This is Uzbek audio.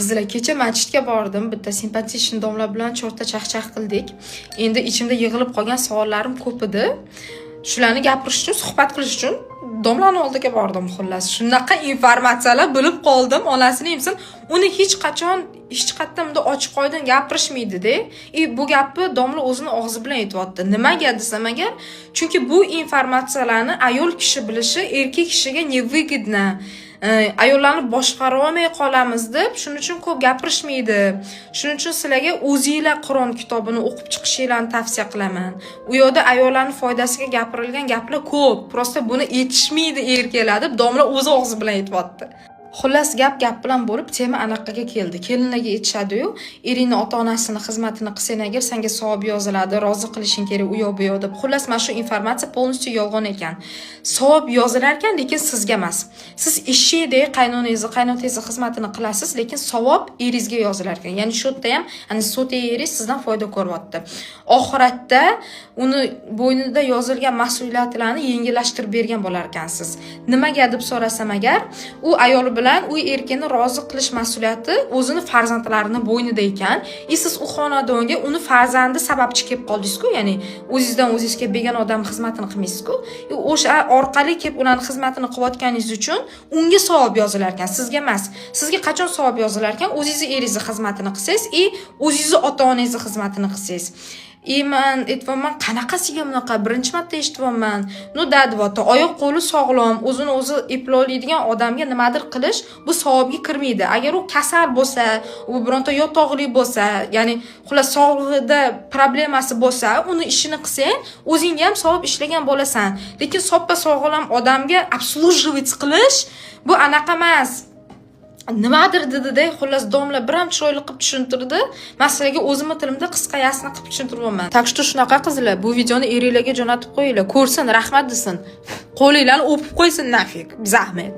Qizlar, kecha masjidga bordim. Bitta simpatiyashn domla bilan cho'rtta chaqchaq qildik. Endi ichimda yig'ilib qolgan savollarim ko'p edi. Shularni gapirish uchun, suhbat qilish uchun domlani oldiga bordim xullas. Shunaqa informatsiyalar bilib qoldim. Onasini emsin, uni hech qachon hech qayerda bunda ochiq oydin gapirishmaydi-da. Bu gapni domla o'zini og'zi bilan aytibdi. Nimaga desam agar, chunki bu informatsiyalarni ayol kishi bilishi erkak kishiga nevigidna. Ayollarni boshqara olmay qolamiz deb, shuning uchun ko'p gapirishmaydi. Shuning uchun sizlarga o'zingizlar Qur'on kitobini o'qib chiqishinglarni tavsiya qilaman. U yerda ayollarning foydasiga gapirilgan gaplar ko'p. Prosta buni aytishmaydi erkaklar deb domla o'zi og'zi bilan aytibdi. Xullas gap bilan bo'lib tema anaqaga keldi. Kelinlarga aytishadi-yu, eringni ota-onasini xizmatini qilsang agar senga savob yoziladi, rozi qilishing kerak u yoq bu yoq deb. Xullas mana shu informatsiya polностью yolg'on ekan. Savob yozilar ekan, lekin sizga emas. Siz eshikdek qaynotangizni xizmatini qilasiz, lekin savob eringizga yozilar ekan. Ya'ni shu yerda ham ana sota eringiz sizdan foyda ko'ryapti. Oxiratda uni bo'ynida yozilgan mas'uliyatlarni yengillashtirib bergan bo'lar ekansiz. Nimaga deb so'rasam agar, u ayol bilan u erkakni rozi qilish mas'uliyati o'zini farzandlarini bo'ynida ekan, siz u xonadonga uni farzandi sababchi kelib qoldingiz-ku, ya'ni o'zingizdan o'zingizga bergan odam xizmatini qilmaysiz-ku. O'sha orqali kelib ularning xizmatini qilayotganingiz uchun unga savob yozilar ekan, sizga emas. Sizga qachon savob yozilar ekan? O'zingizni eringizni xizmatini qilsangiz, o'zingizni ota-onangizni xizmatini qilsangiz. Man aytibman, qanaqasiga bunaqa birinchi marta eshitibman. Dadivota, oyoq qo'li sog'lom, o'zini o'zi eplaydigan odamga nimadir qilish bu savobga kirmaydi. Agar u kasal bo'lsa, u bironta yotog'li bo'lsa, ya'ni xullas sog'lig'ida problemasi bo'lsa, uni ishini qilsang, o'zingga ham savob ishlagan bo'lasan. Lekin soppa sog'lom odamga obslujivать qilish bu anaqa emas. Nimadir dedi-da, xullas domla bir ham chiroyli qilib tushuntirdi. Masalaga o'zimning tilimda qisqayasini qilib tushuntiryapman. Tak что shunaqa qizlar, bu videoni eringlarga jo'natib qo'yinglar, ko'rsin, rahmat desin. Qo'linglarni o'pib qo'ysin nafik, zahmat.